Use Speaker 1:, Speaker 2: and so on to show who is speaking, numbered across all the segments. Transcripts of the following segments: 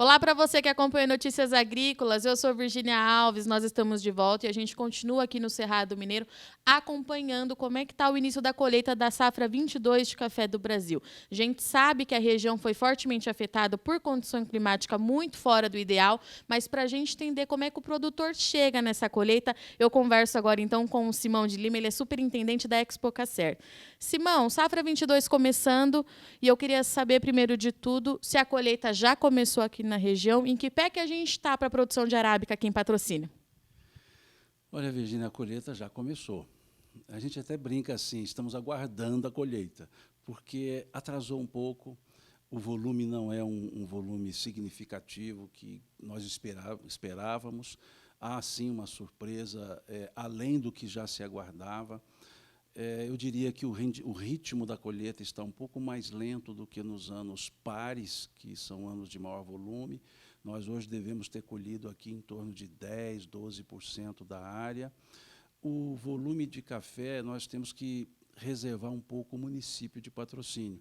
Speaker 1: Olá para você que acompanha Notícias Agrícolas, eu sou Virgínia Alves, nós estamos de volta e a gente continua aqui no Cerrado Mineiro acompanhando como é que está o início da colheita da safra 22 de café do Brasil. A gente sabe que a região foi fortemente afetada por condição climática muito fora do ideal, mas para a gente entender como é que o produtor chega nessa colheita, eu converso agora então com o Simão de Lima, ele é superintendente da Expocacer. Simão, safra 22 começando e eu queria saber primeiro de tudo se a colheita já começou aqui na região, em que pé que a gente está para a produção de arábica aqui em Patrocínio?
Speaker 2: Olha, Virgínia, a colheita já começou. A gente até brinca assim, estamos aguardando a colheita, porque atrasou um pouco, o volume não é um volume significativo que nós esperávamos. Há, sim, uma surpresa, além do que já se aguardava. Eu diria que o ritmo da colheita está um pouco mais lento do que nos anos pares, que são anos de maior volume. Nós hoje devemos ter colhido aqui em torno de 10, 12% da área. O volume de café, nós temos que reservar um pouco o município de Patrocínio,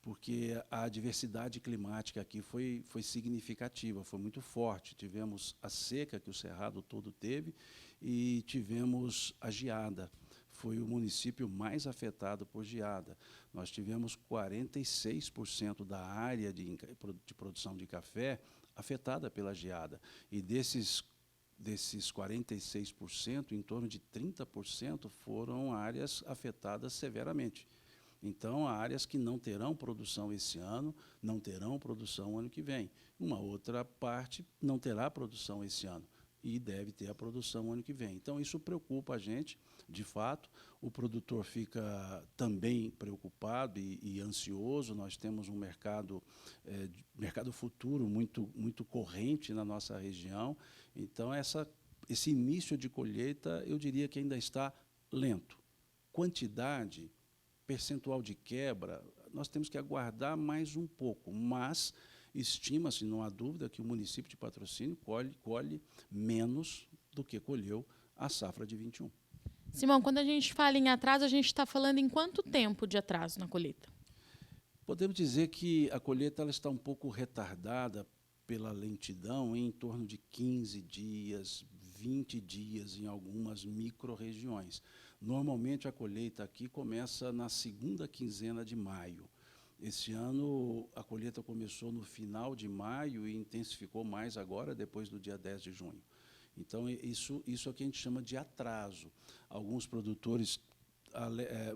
Speaker 2: porque a diversidade climática aqui foi significativa, foi muito forte. Tivemos a seca que o Cerrado todo teve e tivemos a geada. Foi o município mais afetado por geada. Nós tivemos 46% da área de produção de café afetada pela geada. E desses 46%, em torno de 30% foram áreas afetadas severamente. Então, há áreas que não terão produção esse ano, não terão produção ano que vem. Uma outra parte não terá produção esse ano e deve ter a produção ano que vem. Então, isso preocupa a gente, de fato. O produtor fica também preocupado e ansioso. Nós temos um mercado futuro muito corrente na nossa região. Então, esse início de colheita, eu diria que ainda está lento. Quantidade, percentual de quebra, nós temos que aguardar mais um pouco, mas estima-se, não há dúvida, que o município de Patrocínio colhe menos do que colheu a safra de 21.
Speaker 1: Simão, quando a gente fala em atraso, a gente está falando em quanto tempo de atraso na colheita?
Speaker 2: Podemos dizer que a colheita ela está um pouco retardada pela lentidão, em torno de 15 dias, 20 dias em algumas micro-regiões. Normalmente, a colheita aqui começa na segunda quinzena de maio. Esse ano, a colheita começou no final de maio e intensificou mais agora, depois do dia 10 de junho. Então, isso é o que a gente chama de atraso. Alguns produtores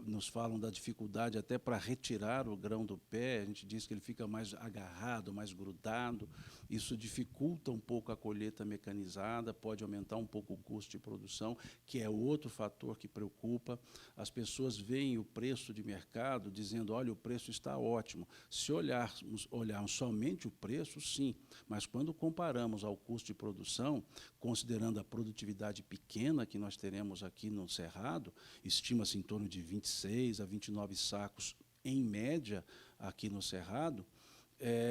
Speaker 2: nos falam da dificuldade até para retirar o grão do pé. A gente diz que ele fica mais agarrado, mais grudado. Isso dificulta um pouco a colheita mecanizada, pode aumentar um pouco o custo de produção, que é outro fator que preocupa. As pessoas veem o preço de mercado dizendo, olha, o preço está ótimo. Se olharmos somente o preço, sim, mas quando comparamos ao custo de produção, considerando a produtividade pequena que nós teremos aqui no Cerrado, estima-se em torno de 26 a 29 sacos, em média, aqui no Cerrado,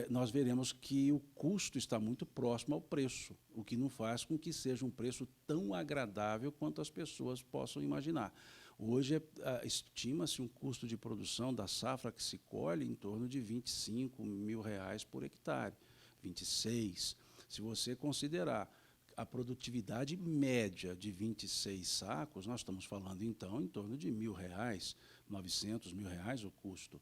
Speaker 2: nós veremos que o custo está muito próximo ao preço, o que não faz com que seja um preço tão agradável quanto as pessoas possam imaginar. Hoje, estima-se um custo de produção da safra que se colhe em torno de R$ 25 mil por hectare, 26. Se você considerar a produtividade média de 26 sacos, nós estamos falando, então, em torno de R$ 1.000, R$ 900 o custo.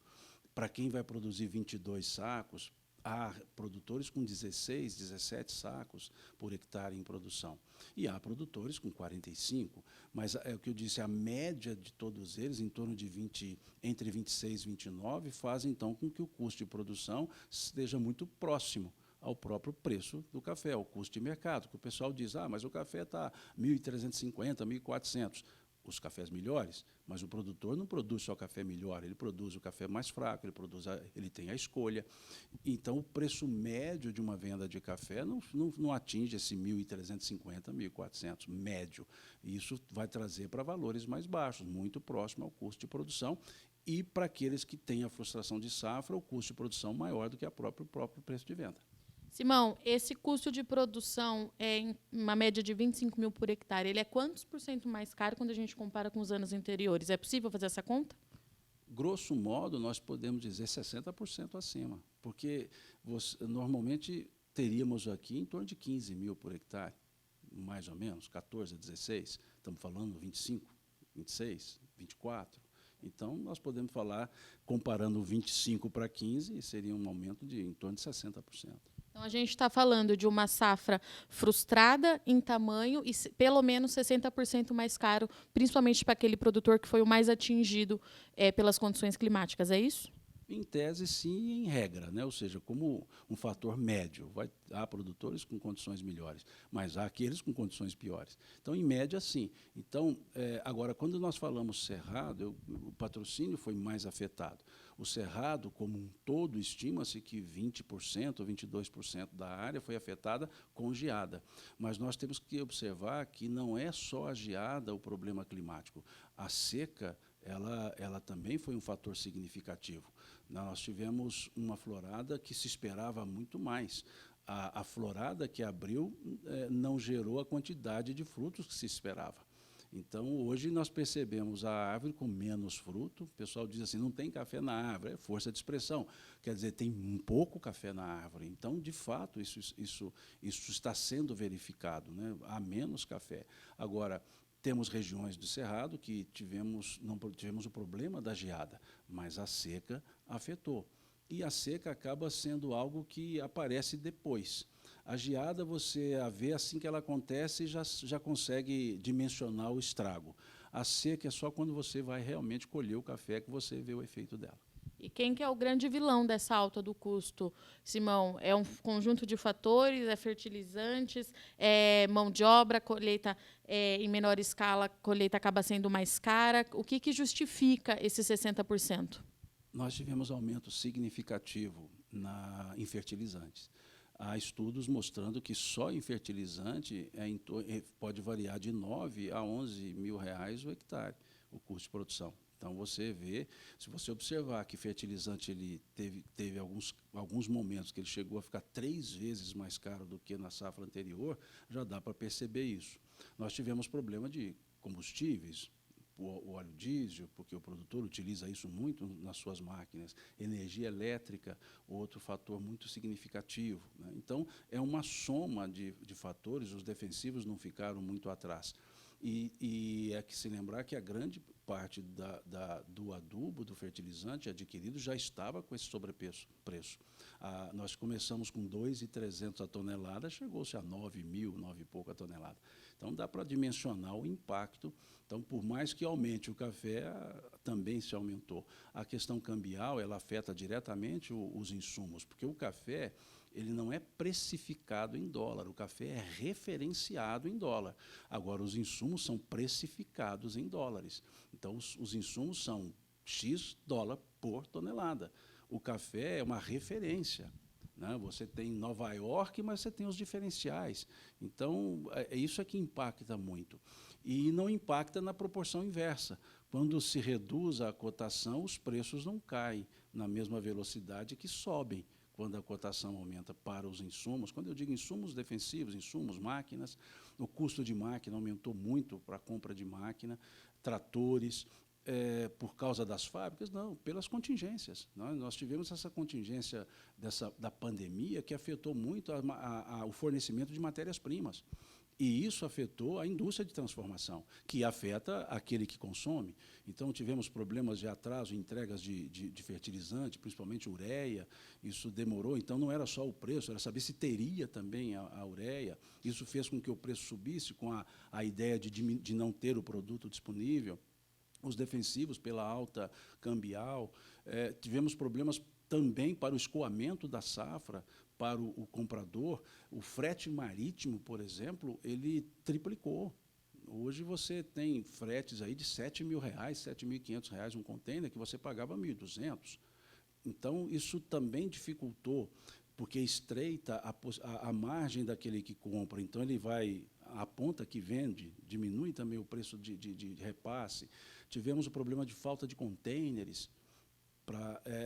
Speaker 2: Para quem vai produzir 22 sacos, há produtores com 16, 17 sacos por hectare em produção. E há produtores com 45, mas é o que eu disse, a média de todos eles, em torno de entre 26 e 29, faz, então, com que o custo de produção esteja muito próximo ao próprio preço do café, ao custo de mercado, que o pessoal diz, mas o café está 1.350, 1.400, os cafés melhores, mas o produtor não produz só café melhor, ele produz o café mais fraco, ele tem a escolha. Então, o preço médio de uma venda de café não atinge esse 1.350, 1.400, médio. E isso vai trazer para valores mais baixos, muito próximo ao custo de produção, e para aqueles que têm a frustração de safra, o custo de produção maior do que o próprio preço de venda.
Speaker 1: Simão, esse custo de produção é em uma média de 25 mil por hectare. Ele é quantos por cento mais caro quando a gente compara com os anos anteriores? É possível fazer essa conta?
Speaker 2: Grosso modo, nós podemos dizer 60% acima, porque normalmente teríamos aqui em torno de 15 mil por hectare, mais ou menos, 14, 16, estamos falando 25, 26, 24. Então, nós podemos falar, comparando 25 para 15, seria um aumento de em torno de 60%.
Speaker 1: Então, a gente está falando de uma safra frustrada em tamanho e pelo menos 60% mais caro, principalmente para aquele produtor que foi o mais atingido pelas condições climáticas, é isso?
Speaker 2: Em tese, sim, em regra, né? Ou seja, como um fator médio. Há produtores com condições melhores, mas há aqueles com condições piores. Então, em média, sim. Então, agora, quando nós falamos cerrado, o patrocínio foi mais afetado. O cerrado, como um todo, estima-se que 20% ou 22% da área foi afetada com geada. Mas nós temos que observar que não é só a geada o problema climático. A seca, ela também foi um fator significativo. Nós tivemos uma florada que se esperava muito mais. A florada que abriu não gerou a quantidade de frutos que se esperava. Então, hoje nós percebemos a árvore com menos fruto. O pessoal diz assim, não tem café na árvore, é força de expressão. Quer dizer, tem um pouco café na árvore. Então, de fato, isso está sendo verificado, né? Há menos café. Agora, temos regiões do Cerrado que não tivemos o problema da geada, mas a seca afetou. E a seca acaba sendo algo que aparece depois. A geada, você a vê assim que ela acontece e já consegue dimensionar o estrago. A seca é só quando você vai realmente colher o café que você vê o efeito dela.
Speaker 1: E quem que é o grande vilão dessa alta do custo, Simão? É um conjunto de fatores, é fertilizantes, é mão de obra, colheita em menor escala, a colheita acaba sendo mais cara. O que justifica esses 60%?
Speaker 2: Nós tivemos aumento significativo em fertilizantes. Há estudos mostrando que só em fertilizante pode variar de 9 a 11 mil reais o hectare, o custo de produção. Então, você vê, se você observar que fertilizante ele teve alguns momentos que ele chegou a ficar 3 vezes mais caro do que na safra anterior, já dá para perceber isso. Nós tivemos problema de combustíveis, o óleo diesel, porque o produtor utiliza isso muito nas suas máquinas, energia elétrica, outro fator muito significativo, né? Então, é uma soma de fatores, os defensivos não ficaram muito atrás. E é que se lembrar que a grande parte do adubo, do fertilizante adquirido, já estava com esse sobrepreço. Nós começamos com 2.300 a tonelada, chegou-se a 9.000, 9 e pouco a tonelada. Então, dá para dimensionar o impacto. Então, por mais que aumente o café, também se aumentou. A questão cambial, ela afeta diretamente os insumos, porque o café ele não é precificado em dólar, o café é referenciado em dólar. Agora, os insumos são precificados em dólares. Então, os insumos são X dólar por tonelada. O café é uma referência, né? Você tem Nova York, mas você tem os diferenciais. Então, isso é que impacta muito. E não impacta na proporção inversa. Quando se reduz a cotação, os preços não caem na mesma velocidade que sobem quando a cotação aumenta para os insumos. Quando eu digo insumos defensivos, insumos, máquinas, o custo de máquina aumentou muito para a compra de máquina, tratores, por causa das fábricas? Não, pelas contingências. Nós tivemos essa contingência da pandemia que afetou muito o fornecimento de matérias-primas. E isso afetou a indústria de transformação, que afeta aquele que consome. Então, tivemos problemas de atraso em entregas de fertilizante, principalmente ureia. Isso demorou. Então, não era só o preço, era saber se teria também a ureia. Isso fez com que o preço subisse, com a ideia de não ter o produto disponível. Os defensivos pela alta cambial. Tivemos problemas também para o escoamento da safra, para o comprador. O frete marítimo, por exemplo, ele triplicou. Hoje você tem fretes aí de R$7.000, R$7.500 um container que você pagava R$1.200. Então, isso também dificultou, porque estreita a margem daquele que compra. Então, ele vai, a ponta que vende, diminui também o preço de repasse. Tivemos o problema de falta de contêineres,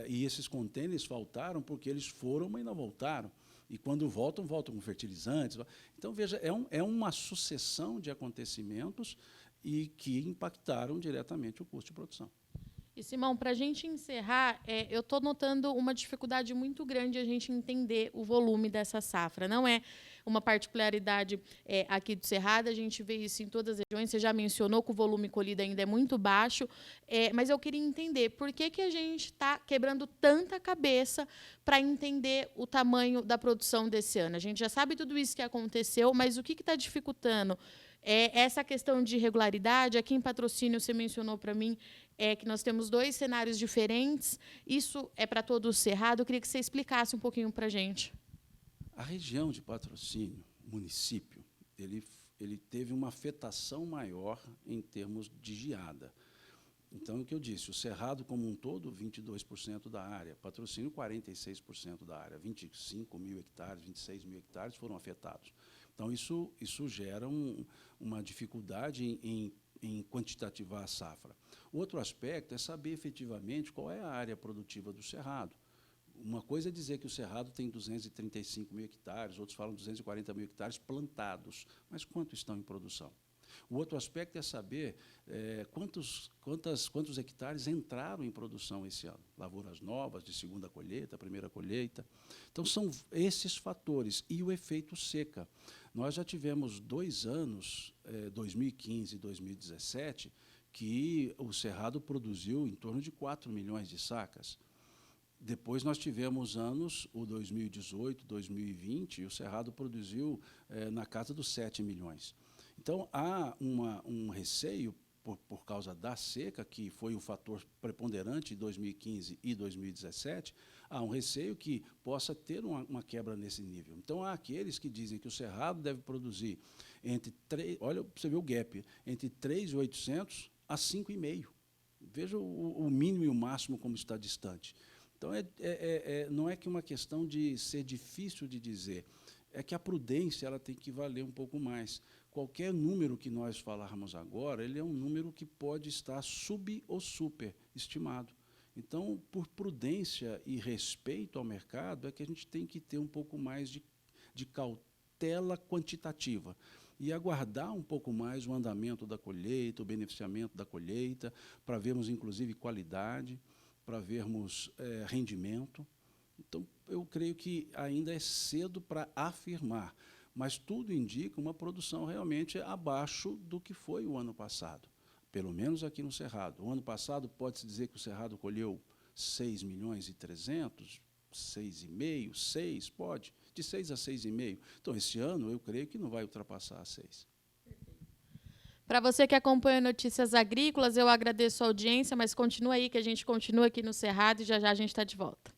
Speaker 2: e esses contêineres faltaram porque eles foram, mas não voltaram. E quando voltam com fertilizantes. Então, veja, é uma sucessão de acontecimentos e que impactaram diretamente o custo de produção.
Speaker 1: E, Simão, para a gente encerrar, eu estou notando uma dificuldade muito grande a gente entender o volume dessa safra. Não é uma particularidade aqui do Cerrado, a gente vê isso em todas as regiões. Você já mencionou que o volume colhido ainda é muito baixo, mas eu queria entender por que a gente está quebrando tanta cabeça para entender o tamanho da produção desse ano. A gente já sabe tudo isso que aconteceu, mas o que está dificultando? Essa questão de irregularidade, aqui em Patrocínio, você mencionou para mim que nós temos 2 cenários diferentes. Isso é para todo o Cerrado. Eu queria que você explicasse um pouquinho para a gente.
Speaker 2: A região de Patrocínio, município, ele teve uma afetação maior em termos de geada. Então, o que eu disse, o Cerrado como um todo, 22% da área, Patrocínio, 46% da área, 25 mil hectares, 26 mil hectares foram afetados. Então, isso gera uma dificuldade em quantitativar a safra. Outro aspecto é saber efetivamente qual é a área produtiva do Cerrado. Uma coisa é dizer que o Cerrado tem 235 mil hectares, outros falam 240 mil hectares plantados, mas quanto estão em produção? O outro aspecto é saber quantos hectares entraram em produção esse ano. Lavouras novas, de segunda colheita, primeira colheita. Então, são esses fatores. E o efeito seca. Nós já tivemos 2 anos, 2015 e 2017, que o Cerrado produziu em torno de 4 milhões de sacas. Depois nós tivemos anos, o 2018, 2020, e o Cerrado produziu na casa dos 7 milhões. Então, há um receio, por causa da seca, que foi o fator preponderante em 2015 e 2017, há um receio que possa ter uma quebra nesse nível. Então, há aqueles que dizem que o Cerrado deve produzir olha, você vê o gap, entre 3.800 a 5,5. Veja o mínimo e o máximo como está distante. Então, não é que uma questão de ser difícil de dizer, é que a prudência ela tem que valer um pouco mais. Qualquer número que nós falarmos agora, ele é um número que pode estar sub ou super estimado. Então, por prudência e respeito ao mercado, é que a gente tem que ter um pouco mais de cautela quantitativa e aguardar um pouco mais o andamento da colheita, o beneficiamento da colheita, para vermos, inclusive, qualidade, para vermos rendimento. Então, eu creio que ainda é cedo para afirmar, mas tudo indica uma produção realmente abaixo do que foi o ano passado, pelo menos aqui no Cerrado. O ano passado, pode-se dizer que o Cerrado colheu 6 milhões e 300, 6,5, 6, pode, de 6 a 6,5. Então, esse ano, eu creio que não vai ultrapassar a 6.
Speaker 1: Para você que acompanha Notícias Agrícolas, eu agradeço a audiência, mas continua aí, que a gente continua aqui no Cerrado e já já a gente está de volta.